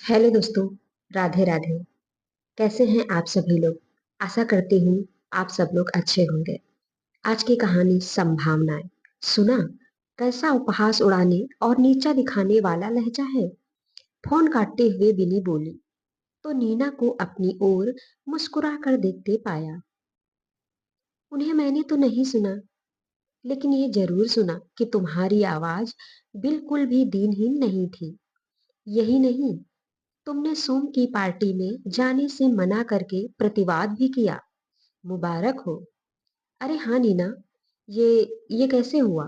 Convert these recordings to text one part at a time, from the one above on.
Hello दोस्तों। राधे राधे। कैसे हैं आप सभी लोग? आशा करती हूँ आप सब लोग अच्छे होंगे। आज की कहानी संभावनाएं। सुना कैसा उपहास उड़ाने और नीचा दिखाने वाला लहजा है। फोन काटते हुए विनी बोली तो नीना को अपनी ओर मुस्कुरा कर देखते पाया। उन्हें मैंने तो नहीं सुना, लेकिन ये जरूर सुना कि तुम्हारी आवाज बिल्कुल भी दीनहीन नहीं थी। यही नहीं, तुमने सोम की पार्टी में जाने से मना करके प्रतिवाद भी किया। मुबारक हो। अरे हाँ नीना, ये ये कैसे हुआ?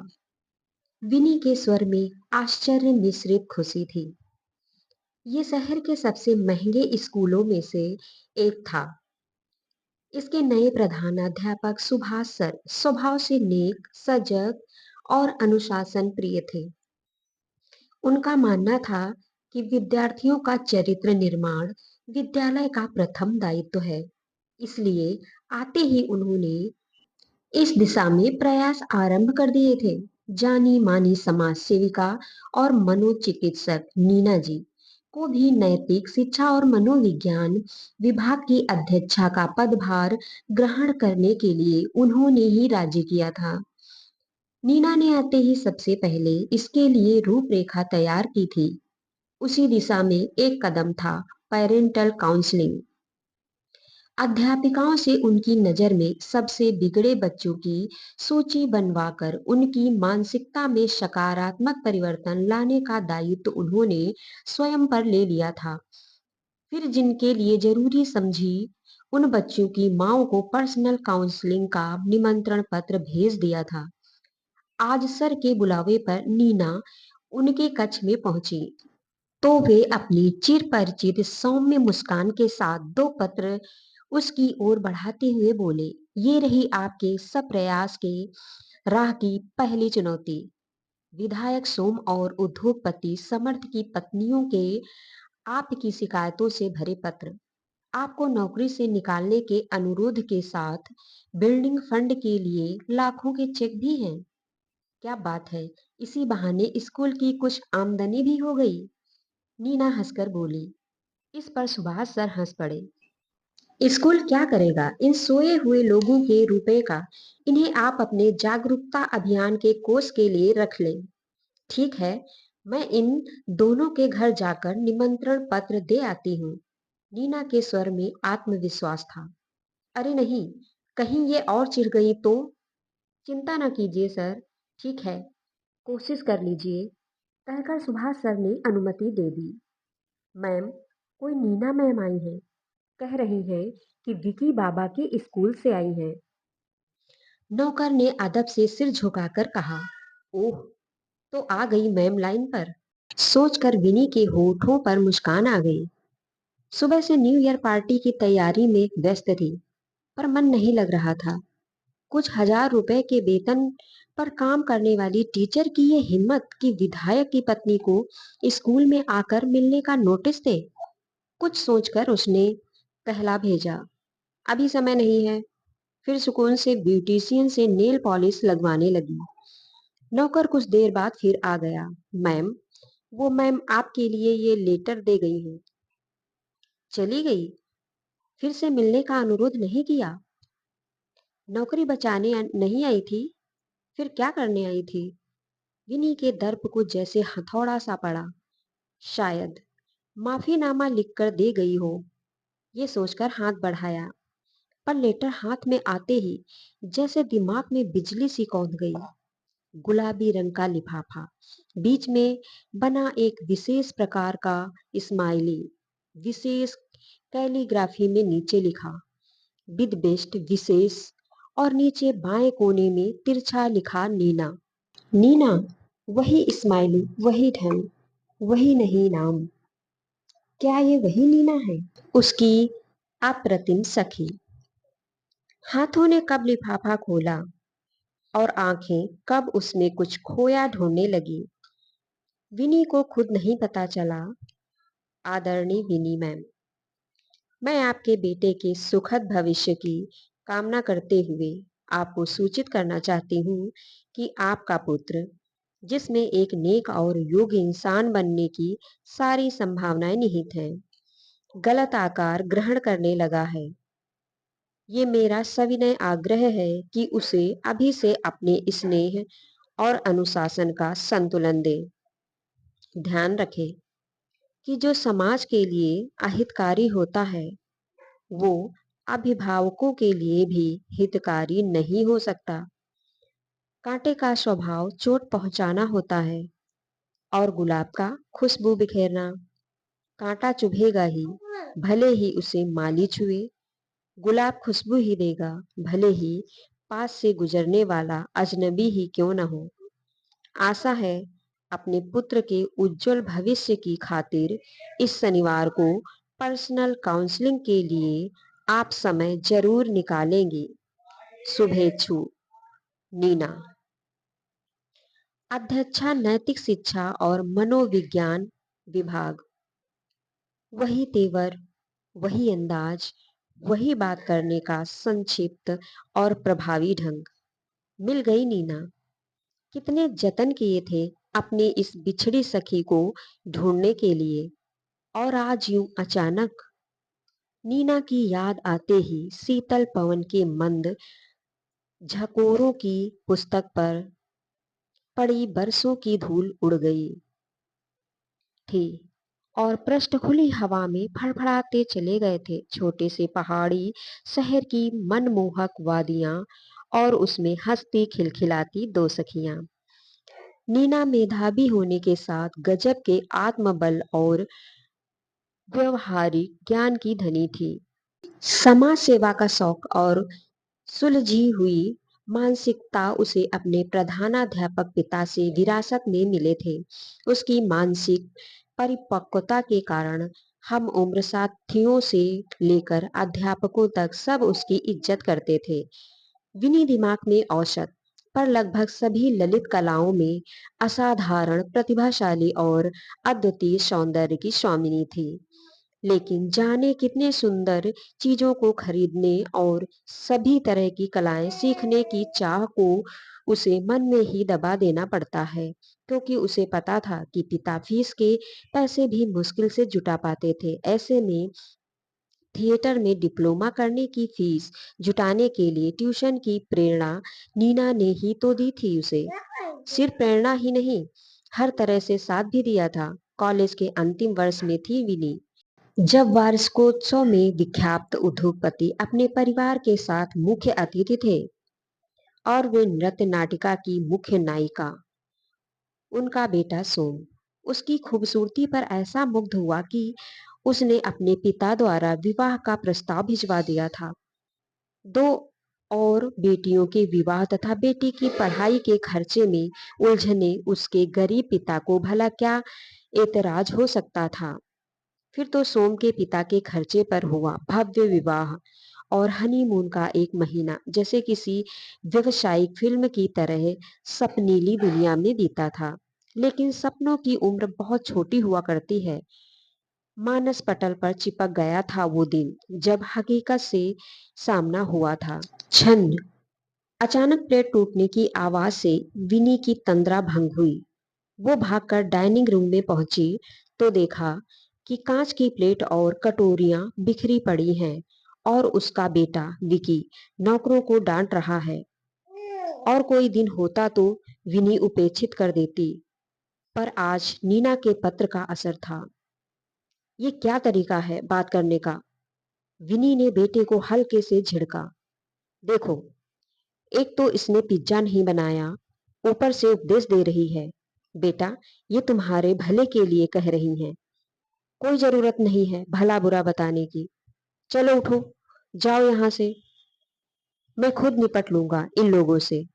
विनी के स्वर में आश्चर्य मिश्रित खुशी थी। ये शहर के सबसे महंगे स्कूलों में से एक था। इसके नए प्रधानाध्यापक सुभाष सर स्वभाव से नेक, सजग और अनुशासन प्रिय थे। उनका मानना था कि विद्यार्थियों का चरित्र निर्माण विद्यालय का प्रथम दायित्व है। इसलिए आते ही उन्होंने इस दिशा में प्रयास आरंभ कर दिए थे। जानी मानी समाज सेविका और मनोचिकित्सक नीना जी को भी नैतिक शिक्षा और मनोविज्ञान विभाग की अध्यक्षा का पदभार ग्रहण करने के लिए उन्होंने ही राजी किया था। नीना ने आते ही सबसे पहले इसके लिए रूपरेखा तैयार की थी। उसी दिशा में एक कदम था पेरेंटल काउंसलिंग। अध्यापिकाओं से उनकी नजर में सबसे बिगड़े बच्चों की सूची बनवाकर उनकी मानसिकता में सकारात्मक परिवर्तन लाने का दायित्व उन्होंने स्वयं पर ले लिया था। फिर जिनके लिए जरूरी समझी उन बच्चों की माओ को पर्सनल काउंसलिंग का निमंत्रण पत्र भेज दिया था। आज सर के बुलावे पर नीना उनके कक्ष में पहुंची तो वे अपनी चिर परिचित सौम्य मुस्कान के साथ दो पत्र उसकी ओर बढ़ाते हुए बोले, ये रही आपके सब प्रयास के राह की पहली चुनौती। विधायक सोम और उद्योगपति समर्थ की पत्नियों के आपकी शिकायतों से भरे पत्र, आपको नौकरी से निकालने के अनुरोध के साथ बिल्डिंग फंड के लिए लाखों के चेक भी हैं। क्या बात है, इसी बहाने स्कूल की कुछ आमदनी भी हो गई। नीना हंसकर बोली। इस पर सुभाष सर हंस पड़े। स्कूल क्या करेगा इन सोए हुए लोगों के रुपए का? इन्हें आप अपने जागरूकता अभियान के कोष के लिए रख लें। ठीक है, मैं इन दोनों के घर जाकर निमंत्रण पत्र दे आती हूँ। नीना के स्वर में आत्मविश्वास था। अरे नहीं, कहीं ये और चिढ़ गई तो? चिंता न कीजिए सर, ठीक है, कोशिश कर लीजिए, कहकर सुभाष सर ने अनुमति दे दी। मैम, कोई नीना मैम आई है, कह रही हैं कि विकी बाबा के स्कूल से आई हैं। नौकर ने अदब से सिर झुकाकर कहा। ओह, तो आ गई मैम लाइन पर। सोचकर विनी के होठों पर मुस्कान आ गई। सुबह से न्यू ईयर पार्टी की तैयारी में व्यस्त थी, पर मन नहीं लग रहा था। कुछ हजार रुपए के वेतन पर काम करने वाली टीचर की ये हिम्मत कि विधायक की पत्नी को स्कूल में आकर मिलने का नोटिस दे। कुछ सोचकर उसने कहला भेजा, अभी समय नहीं है। फिर सुकून से ब्यूटिशियन से नेल पॉलिश लगवाने लगी। नौकर कुछ देर बाद फिर आ गया। मैम, वो मैम आपके लिए ये लेटर दे गई हैं। चली गई? फिर से मिलने का अनुरोध नहीं किया? नौकरी बचाने नहीं आई थी? फिर क्या करने आई थी? विनी के दर्प को जैसे हथौड़ा सा पड़ा। शायद माफीनामा लिखकर दे गई हो, ये सोचकर हाथ बढ़ाया, पर लेटर हाथ में आते ही जैसे दिमाग में बिजली सी कौंध गई। गुलाबी रंग का लिफाफा, बीच में बना एक विशेष प्रकार का स्माइली, विशेष कैलीग्राफी में नीचे लिखा विद बेस्ट विशेष, और नीचे बाएं कोने में तिरछा लिखा नीना। नीना, वही स्माइली, वही ढंग, वही नहीं नाम। क्या ये वही नीना है, उसकी अप्रतिम सखी? हाथों ने कब लिफाफा खोला और आंखें कब उसमें कुछ खोया ढूंढने लगी, विनी को खुद नहीं पता चला। आदरणीय विनी मैम, मैं आपके बेटे के सुखद भविष्य की कामना करते हुए आपको सूचित करना चाहती हूँ कि आपका पुत्र जिसमें एक नेक और योग्य इंसान बनने की सारी संभावनाएं निहित हैं, गलत आकार ग्रहण करने लगा है। ये मेरा सविनय आग्रह है कि उसे अभी से अपने स्नेह और अनुशासन का संतुलन दे। ध्यान रखे कि जो समाज के लिए अहितकारी होता है वो अभिभावकों के लिए भी हितकारी नहीं हो सकता। कांटे का स्वभाव चोट पहुंचाना होता है और गुलाब का खुशबू बिखेरना। कांटा चुभेगा ही, भले ही उसे माली छुए। गुलाब खुशबू ही देगा, भले ही पास से गुजरने वाला अजनबी ही क्यों न हो। आशा है अपने पुत्र के उज्जवल भविष्य की खातिर इस शनिवार को पर्सनल काउंसलिंग के लिए आप समय जरूर निकालेंगी। शुभेच्छु, नीना। अध्यक्षा नैतिक शिक्षा और मनोविज्ञान विभाग। वही तेवर, वही अंदाज, वही बात करने का संक्षिप्त और प्रभावी ढंग। मिल गई नीना। कितने जतन किए थे अपनी इस बिछड़ी सखी को ढूंढने के लिए, और आज यूं अचानक। नीना की याद आते ही शीतल पवन के मंद झकोरों की पुस्तक पर पड़ी बरसों की धूल उड़ गई थी और पृष्ठ खुली हवा में फड़फड़ाते चले गए थे। छोटे से पहाड़ी शहर की मनमोहक वादियां और उसमें हंसती खिलखिलाती दो सखियां। नीना मेधावी होने के साथ गजब के आत्मबल और व्यवहारिक ज्ञान की धनी थी। समाज सेवा का शौक और सुलझी हुई मानसिकता उसे अपने प्रधानाध्यापक पिता से विरासत में मिले थे। उसकी मानसिक परिपक्वता के कारण हम उम्र साथियों से लेकर अध्यापकों तक सब उसकी इज्जत करते थे। विनी दिमाग में औसत पर लगभग सभी ललित कलाओं में असाधारण प्रतिभाशाली और अद्वितीय सौंदर्य की स्वामिनी थी। लेकिन जाने कितने सुंदर चीजों को खरीदने और सभी तरह की कलाएं सीखने की चाह को उसे मन में ही दबा देना पड़ता है, क्योंकि उसे पता था कि पिता फीस के पैसे भी मुश्किल से जुटा पाते थे। ऐसे में थिएटर में डिप्लोमा करने की फीस जुटाने के लिए ट्यूशन की प्रेरणा नीना ने ही तो दी थी उसे। सिर्फ प्रेरणा ही नहीं, हर तरह से साथ भी दिया था। कॉलेज के अंतिम वर्ष में थी विनी, जब वार्षिकोत्सव में विख्यात उद्योगपति अपने परिवार के साथ मुख्य अतिथि थे और वे नृत्य नाटिका की मुख्य नायिका उनका बेटा सोम उसकी खूबसूरती पर ऐसा मुग्ध हुआ कि उसने अपने पिता द्वारा विवाह का प्रस्ताव भिजवा दिया था। दो और बेटियों के विवाह तथा बेटी की पढ़ाई के खर्चे में उलझने उसके गरीब पिता को भला क्या एतराज हो सकता था। फिर तो सोम के पिता के खर्चे पर हुआ भव्य विवाह और हनीमून का एक महीना जैसे किसी व्यवसायिक फिल्म की तरह सपनीली दुनिया में बीता था। लेकिन सपनों की उम्र बहुत छोटी हुआ करती है। मानस पटल पर चिपक गया था वो दिन जब हकीकत से सामना हुआ था। छन, अचानक प्लेट टूटने की आवाज से विनी की तंद्रा भंग हुई। वो भागकर डाइनिंग रूम में पहुंची तो देखा कि कांच की प्लेट और कटोरियां बिखरी पड़ी हैं और उसका बेटा विकी नौकरों को डांट रहा है। और कोई दिन होता तो विनी उपेक्षित कर देती, पर आज नीना के पत्र का असर था। ये क्या तरीका है बात करने का? विनी ने बेटे को हल्के से झिड़का। देखो, एक तो इसने पिज्जा नहीं बनाया, ऊपर से उपदेश दे रही है। बेटा, ये तुम्हारे भले के लिए कह रही हैं। कोई जरूरत नहीं है भला बुरा बताने की। चलो उठो, जाओ यहां से। मैं खुद निपट लूंगा इन लोगों से।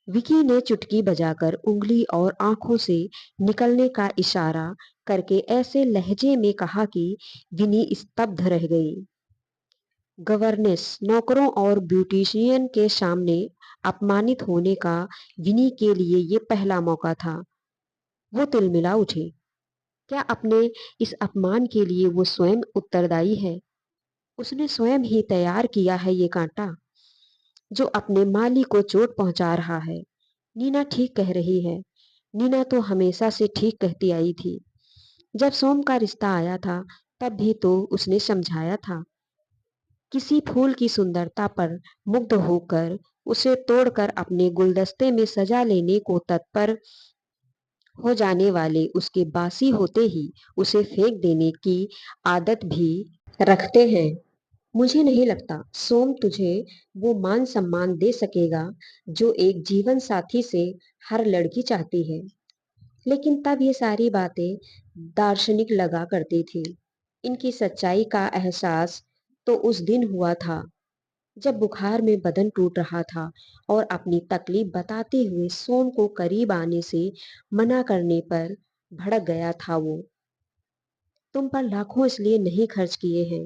विकी ने चुटकी बजाकर उंगली और आंखों से निकलने का इशारा करके ऐसे लहजे में कहा कि विनी स्तब्ध रह गई। गवर्नेस, नौकरों और ब्यूटिशियन के सामने अपमानित होने का विनी के लिए ये पहला मौका था। वो तिलमिला उठी। क्या अपने इस अपमान के लिए वो स्वयं उत्तरदायी है? उसने स्वयं ही तैयार किया है ये कांटा जो अपने माली को चोट पहुंचा रहा है। नीना ठीक कह रही है। नीना तो हमेशा से ठीक कहती आई थी। जब सोम का रिश्ता आया था, तब भी तो उसने समझाया था। किसी फूल की सुंदरता पर मुग्ध होकर उसे तोड़कर अपने गुलदस्ते में सजा लेने को तत्पर हो जाने वाले उसके बासी होते ही उसे फेंक देने की आदत भी रखते हैं। मुझे नहीं लगता सोम तुझे वो मान सम्मान दे सकेगा जो एक जीवन साथी से हर लड़की चाहती है। लेकिन तब ये सारी बातें दार्शनिक लगा करती थी। इनकी सच्चाई का एहसास तो उस दिन हुआ था जब बुखार में बदन टूट रहा था और अपनी तकलीफ बताते हुए सोम को करीब आने से मना करने पर भड़क गया था वो। तुम पर लाखों इसलिए नहीं खर्च किए हैं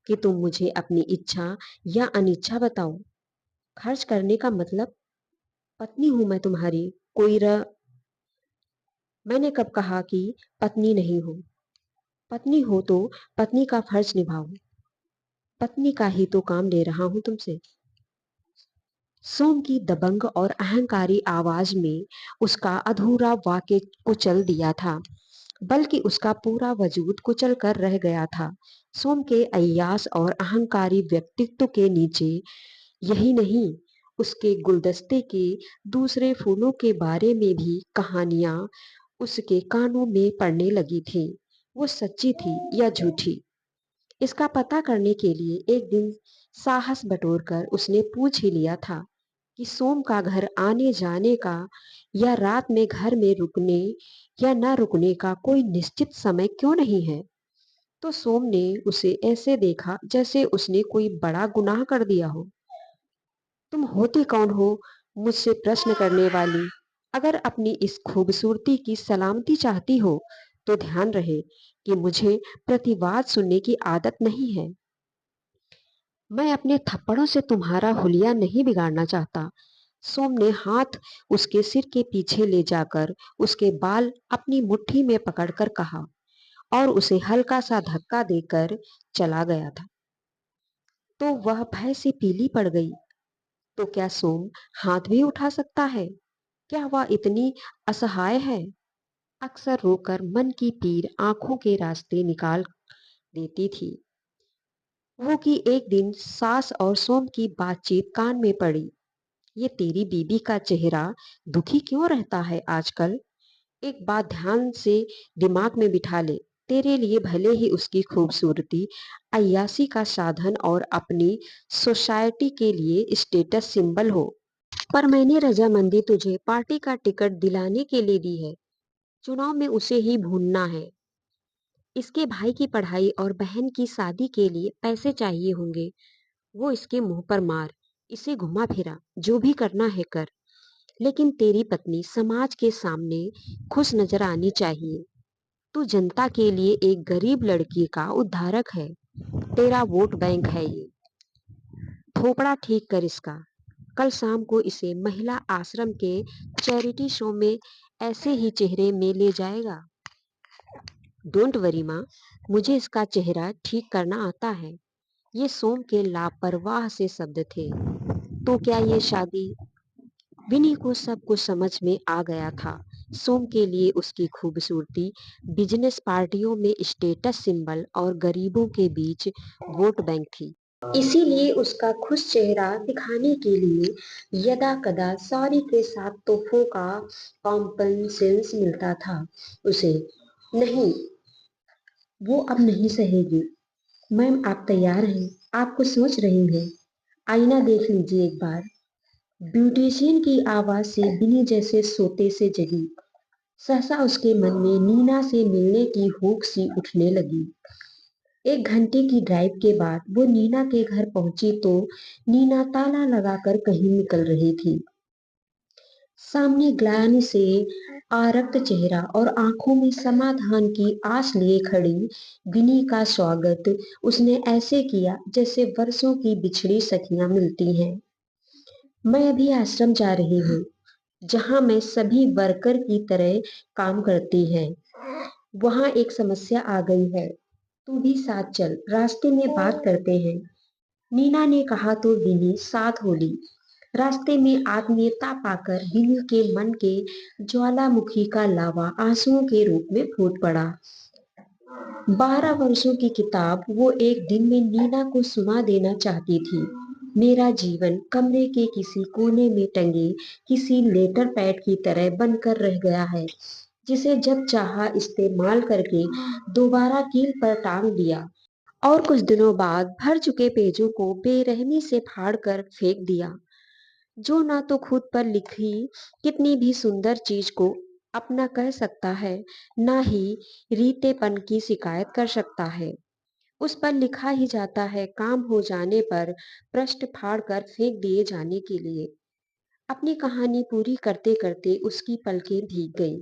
कि तुम मुझे अपनी इच्छा या अनिच्छा बताओ। खर्च करने का मतलब, पत्नी हूं मैं तुम्हारी, कोई र मैंने कब कहा कि पत्नी नहीं हो? पत्नी हो तो पत्नी का फर्ज निभाओ। पत्नी का ही तो काम ले रहा हूं तुमसे। सोम की दबंग और अहंकारी आवाज में उसका अधूरा वाक्य कुचल दिया था, बल्कि उसका पूरा वजूद कुचल कर रह गया था। सोम के अय्यास और अहंकारी व्यक्तित्व के नीचे यही नहीं, उसके गुलदस्ते के दूसरे फूलों के बारे में भी कहानियां उसके कानों में पड़ने लगी थी। वो सच्ची थी या झूठी, इसका पता करने के लिए एक दिन साहस बटोरकर उसने पूछ ही लिया था कि सोम का घर आने जाने का या रात में घर में रुकने या न रुकने का कोई निश्चित समय क्यों नहीं है। तो सोम ने उसे ऐसे देखा जैसे उसने कोई बड़ा गुनाह कर दिया हो। तुम होती कौन हो मुझसे प्रश्न करने वाली? अगर अपनी इस खूबसूरती की सलामती चाहती हो तो ध्यान रहे कि मुझे प्रतिवाद सुनने की आदत नहीं है। मैं अपने थप्पड़ों से तुम्हारा हुलिया नहीं बिगाड़ना चाहता। सोम ने हाथ उसके सिर के पीछे ले जाकर उसके बाल अपनी मुट्ठी में पकड़कर कहा और उसे हल्का सा धक्का देकर चला गया था। तो वह भय से पीली पड़ गई। तो क्या सोम हाथ भी उठा सकता है? क्या वह इतनी असहाय है? अक्सर रोकर मन की पीर आंखों के रास्ते निकाल देती थी वो कि एक दिन सास और सोम की बातचीत कान में पड़ी। ये तेरी बीबी का चेहरा दुखी क्यों रहता है आजकल? एक बात ध्यान से दिमाग में बिठा ले। तेरे लिए भले ही उसकी खूबसूरती अय्यासी का साधन और अपनी सोसाइटी के लिए स्टेटस सिंबल हो, पर मैंने रजामंदी तुझे पार्टी का टिकट दिलाने के लिए दी है। चुनाव में उसे ही भूनना है। इसके भाई की पढ़ाई और बहन की शादी के लिए पैसे चाहिए होंगे। वो इसके मुंह पर मार, इसे घुमा फिरा, जो भी करना है कर। लेकिन तेरी पत्नी समाज के सामने खुश नजर आनी चाहिए। तू जनता के लिए एक गरीब लड़की का उद्धारक है। तेरा वोट बैंक है ये। थोपड़ा ठीक कर इसका। कल शाम को इसे महिला आश्रम के चैरिटी शो में ऐसे ही चेहरे में ले जाएगा। डोंट वरी माँ, मुझे इसका चेहरा ठीक करना आता है। ये सोम के लापरवाह से शब्द थे। तो क्या ये शादी? विनी को सब कुछ समझ में आ गया था। सोम के लिए उसकी खूबसूरती बिजनेस पार्टियों में स्टेटस सिंबल और गरीबों के बीच वोट बैंक थी। इसीलिए उसका खुश चेहरा दिखाने के लिए यदा कदा सॉरी के साथ तोहफों का कॉम्पनसेंस मिलता था उसे। नहीं, वो अब नहीं सहेगी। मैम आप तैयार हैं? आपको सोच रही हैं? आईना देख लीजिए एक बार। ब्यूटिशियन की आवाज से बिनी जैसे सोते से जगी। सहसा उसके मन में नीना से मिलने की हुक सी उठने लगी। 1 घंटे की ड्राइव के बाद वो नीना के घर पहुंची तो नीना ताला लगाकर कहीं निकल रही थी। सामने ग्लानि से आरक्त चेहरा और आंखों में समाधान की आस लिए खड़ी विनी का स्वागत उसने ऐसे किया जैसे वर्षों की बिछड़ी सखियां मिलती हैं। मैं अभी आश्रम जा रही हूँ, जहाँ मैं सभी वर्कर की तरह काम करती है। वहाँ एक समस्या आ गई है। तू भी साथ चल, रास्ते में बात करते हैं। नीना ने कहा तो विनी साथ हो ली। रास्ते में आत्मीयता पाकर विनी के मन के ज्वालामुखी का लावा आंसुओं के रूप में फूट पड़ा। 12 वर्षों की किताब वो एक दिन में नीना को सुना देना चाहती थी। मेरा जीवन कमरे के किसी कोने में टंगे किसी लेटर पैड की तरह बनकर रह गया है, जिसे जब चाहा इस्तेमाल करके दोबारा कील पर टांग दिया और कुछ दिनों बाद भर चुके पेजों को बेरहमी से फाड़ कर फेंक दिया। जो ना तो खुद पर लिखी कितनी भी सुंदर चीज को अपना कह सकता है, ना ही रीतेपन की शिकायत कर सकता है। उस पर लिखा ही जाता है काम हो जाने पर पृष्ठ फाड़ कर फेंक दिए जाने के लिए। अपनी कहानी पूरी करते करते उसकी पलकें भीग गईं।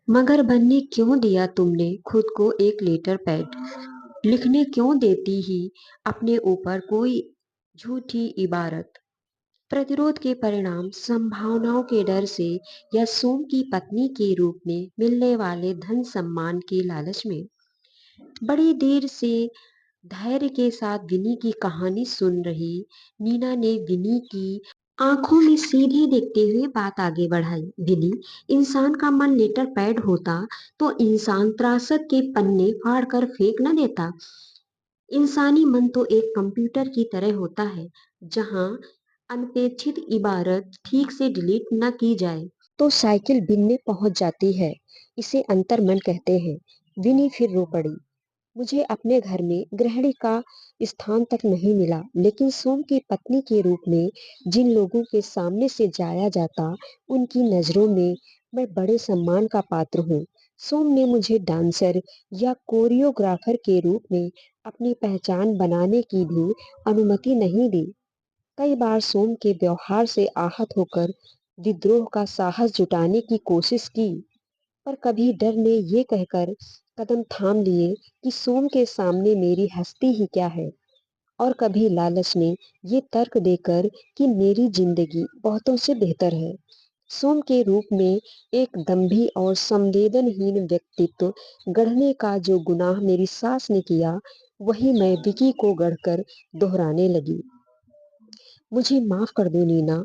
मगर बनने क्यों दिया तुमने खुद को एक लेटर पैड? लिखने क्यों देती ही अपने ऊपर कोई झूठी इबारत? प्रतिरोध के परिणाम संभावनाओं के डर से या सोम की पत्नी के रूप में मिलने वाले धन सम्मान के लालच में? बड़ी देर से धैर्य के साथ विनी की कहानी सुन रही नीना ने विनी की आंखों में सीधे देखते हुए बात आगे बढ़ाई। विनी, इंसान का मन लेटर पैड होता तो इंसान त्रासद के पन्ने फाड़ कर फेंक न देता। इंसानी मन तो एक कंप्यूटर की तरह होता है, जहां अनपेक्षित इबारत ठीक से डिलीट न की जाए तो साइकिल बिन में पहुंच जाती है। इसे अंतर्मन कहते हैं। विनी फिर रो पड़ी। मुझे अपने घर में गृहिणी का स्थान तक नहीं मिला, लेकिन सोम की पत्नी के रूप में जिन लोगों के सामने से जाया जाता, उनकी नजरों में मैं बड़े सम्मान का पात्र हूँ। सोम ने मुझे डांसर या कोरियोग्राफर के रूप में अपनी पहचान बनाने की भी अनुमति नहीं दी। कई बार सोम के व्यवहार से आहत होकर विद्रोह का साहस जुटाने की कोशिश की, पर कभी डर ने ये कहकर कदम थाम लिए कि सोम के सामने मेरी हस्ती ही क्या है, और कभी लालच ने ये तर्क देकर कि मेरी जिंदगी बहुतों से बेहतर है। सोम के रूप में एक दंभी और संवेदनहीन व्यक्तित्व गढ़ने का जो गुनाह मेरी सास ने किया, वही मैं विकी को गढ़कर दोहराने लगी। मुझे माफ कर दो नीना।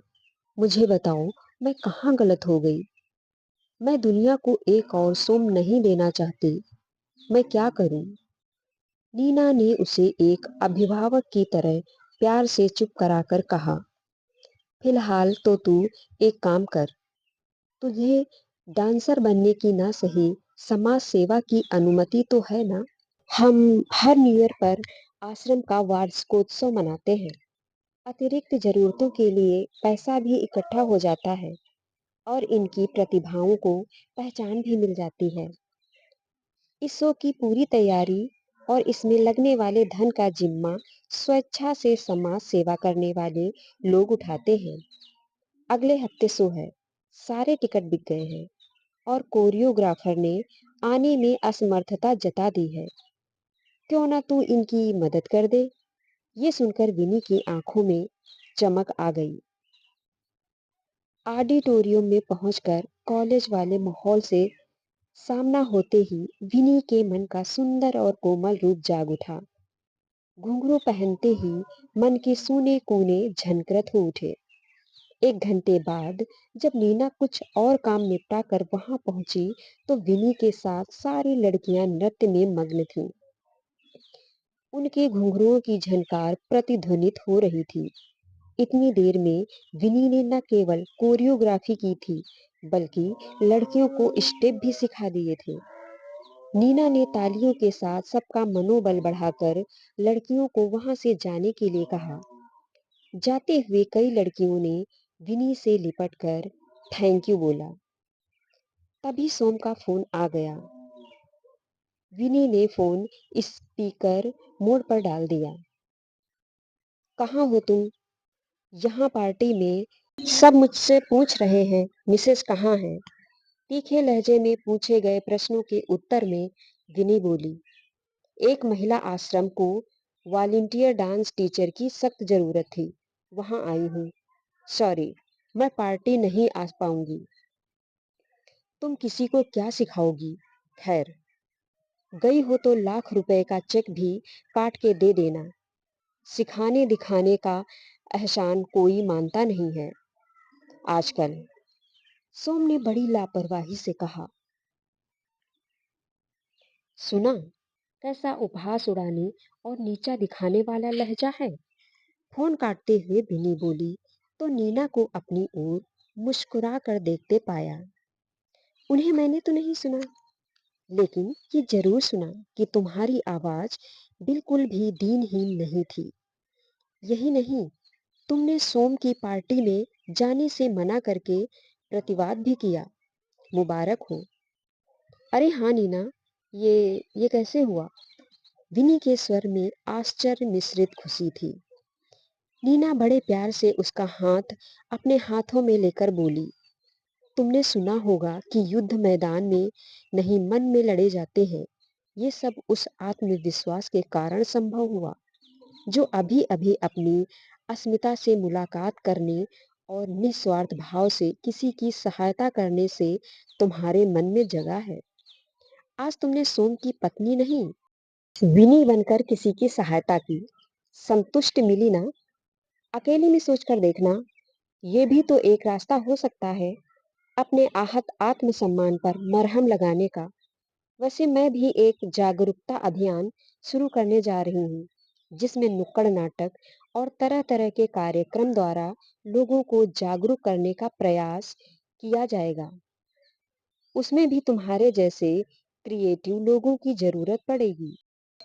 मुझे बताओ, मैं कहाँ गलत हो गई? मैं दुनिया को एक और सोम नहीं देना चाहती। मैं क्या करूं? नीना ने उसे एक अभिभावक की तरह प्यार से चुप कराकर कहा, फिलहाल तो तू एक काम कर। तुझे डांसर बनने की ना सही, समाज सेवा की अनुमति तो है ना? हम हर न्यू ईयर पर आश्रम का वार्षिकोत्सव मनाते हैं। अतिरिक्त जरूरतों के लिए पैसा भी इकट्ठा हो जाता है और इनकी प्रतिभाओं को पहचान भी मिल जाती है। इस शो की पूरी तैयारी और इसमें लगने वाले धन का जिम्मा स्वेच्छा से समाज सेवा करने वाले लोग उठाते हैं। अगले हफ्ते शो है। सारे टिकट बिक गए हैं और कोरियोग्राफर ने आने में असमर्थता जता दी है। क्यों ना तू इनकी मदद कर दे? ये सुनकर विनी की आंखों में चमक आ गई। ऑडिटोरियम में पहुंचकर कॉलेज वाले माहौल से सामना होते ही विनी के मन का सुंदर और कोमल रूप जाग उठा। घुंघरू पहनते ही मन के सूने कोने झनकृत हो उठे। 1 घंटे बाद जब नीना कुछ और काम निपटा कर वहां पहुंची, तो विनी के साथ सारी लड़कियां नृत्य में मग्न थीं। उनके घुंघरुओं की झनकार प्रतिध्वनित हो रही थी। इतनी देर में विनी ने न केवल कोरियोग्राफी की थी, बल्कि लड़कियों को स्टेप भी सिखा दिए थे। नीना ने तालियों के साथ सबका मनोबल बढ़ाकर लड़कियों को वहां से जाने के लिए कहा। जाते हुए कई लड़कियों ने विनी से लिपटकर थैंक यू बोला। तभी सोम का फोन आ गया। विनी ने फोन स्पीकर मोड पर डाल दिया। कहाँ हो तुम? यहाँ पार्टी में सब मुझसे पूछ रहे हैं, मिसेस कहाँ है? तीखे लहजे में पूछे गए प्रश्नों के उत्तर में विनी बोली, एक महिला आश्रम को वॉलंटियर डांस टीचर की सख्त जरूरत थी, वहां आई हूँ। सॉरी, मैं पार्टी नहीं आ पाऊंगी। तुम किसी को क्या सिखाओगी? खैर, गई हो तो लाख रुपए का चेक भी काट के दे देना। सिखाने दिखाने का एहसान कोई मानता नहीं है आजकल। सोम ने बड़ी लापरवाही से कहा। सुना, कैसा उपहास उड़ाने और नीचा दिखाने वाला लहजा है। फोन काटते हुए बिनी बोली तो नीना को अपनी ओर मुस्कुरा कर देखते पाया। उन्हें मैंने तो नहीं सुना, लेकिन ये जरूर सुना कि तुम्हारी आवाज बिल्कुल भी दीनहीन नहीं थी। यही नहीं, तुमने सोम की पार्टी में जाने से मना करके प्रतिवाद भी किया। मुबारक हो। अरे हाँ नीना, ये कैसे हुआ? विनी के स्वर में आश्चर्य मिश्रित खुशी थी। नीना बड़े प्यार से उसका हाथ अपने हाथों में लेकर बोली, तुमने सुना होगा कि युद्ध मैदान में नहीं मन में लड़े जाते हैं। ये सब उस आत्मविश्वास के कारण संभव हुआ जो अभी अभी अपनी अस्मिता से मुलाकात करने और निस्वार्थ भाव से किसी की सहायता करने से तुम्हारे मन में जगा है। आज तुमने सोम की पत्नी नहीं, विनी बनकर किसी की सहायता की। संतुष्टि मिली ना? अकेले में सोचकर देखना, ये भी तो एक रास्ता हो सकता है अपने आहत आत्मसम्मान पर मरहम लगाने का। वैसे मैं भी एक जागरूकता अभियान शुरू करने जा रही हूँ, जिसमें नुक्कड़ नाटक और तरह तरह के कार्यक्रम द्वारा लोगों को जागरूक करने का प्रयास किया जाएगा। उसमें भी तुम्हारे जैसे क्रिएटिव लोगों की जरूरत पड़ेगी।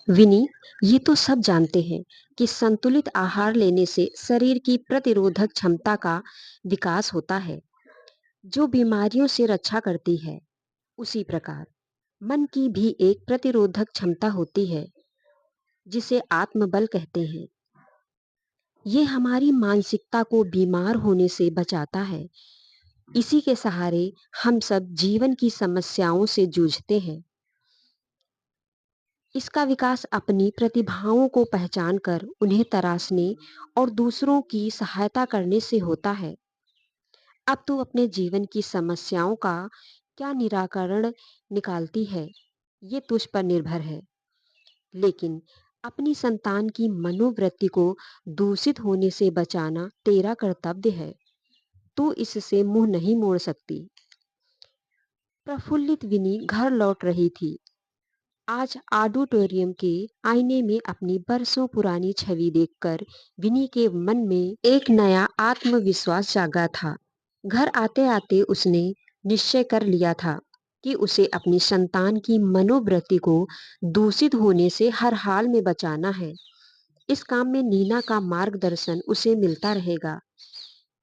विनी, ये तो सब जानते हैं कि संतुलित आहार लेने से शरीर की प्रतिरोधक क्षमता का विकास होता है, जो बीमारियों से रक्षा करती है। उसी प्रकार मन की भी एक प्रतिरोधक क्षमता होती है, जिसे आत्मबल कहते हैं। ये हमारी मानसिकता को बीमार होने से बचाता है। इसी के सहारे हम सब जीवन की समस्याओं से जूझते हैं। इसका विकास अपनी प्रतिभाओं को पहचान कर उन्हें तराशने और दूसरों की सहायता करने से होता है। अब तू अपने जीवन की समस्याओं का क्या निराकरण निकालती है, ये तुझ पर निर्भर है। लेकिन अपनी संतान की मनोवृत्ति को दूषित होने से बचाना तेरा कर्तव्य है। तू इससे मुंह नहीं मोड़ सकती। प्रफुल्लित विनी घर लौट रही थी। आज ऑडिटोरियम के आईने में अपनी बरसों पुरानी छवि देखकर विनी के मन में एक नया आत्मविश्वास जागा था। घर आते आते उसने निश्चय कर लिया था कि उसे अपनी संतान की मनोवृत्ति को दूषित होने से हर हाल में बचाना है। इस काम में नीना का मार्गदर्शन उसे मिलता रहेगा।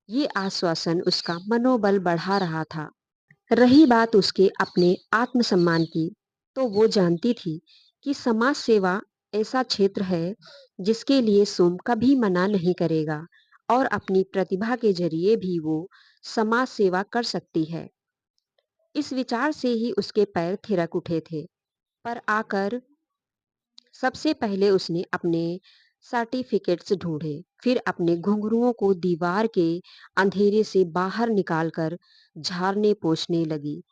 ये आश्वासन उसका मनोबल बढ़ा रहा था। रही बात उसके अपने आत्मसम्मान की, तो वो जानती थी कि समाज सेवा ऐसा क्षेत्र है जिसके लिए सोम कभी मना नहीं करेगा और अपनी प्रतिभा के जरिए भी वो समाज सेवा कर सकती है। इस विचार से ही उसके पैर थिरक उठे थे। पर आकर सबसे पहले उसने अपने सर्टिफिकेट्स ढूंढे, फिर अपने घुंघरुओं को दीवार के अंधेरे से बाहर निकालकर झाड़ने पोंछने लगी।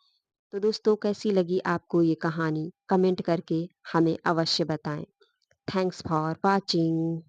तो दोस्तों, कैसी लगी आपको ये कहानी? कमेंट करके हमें अवश्य बताएं। Thanks for watching.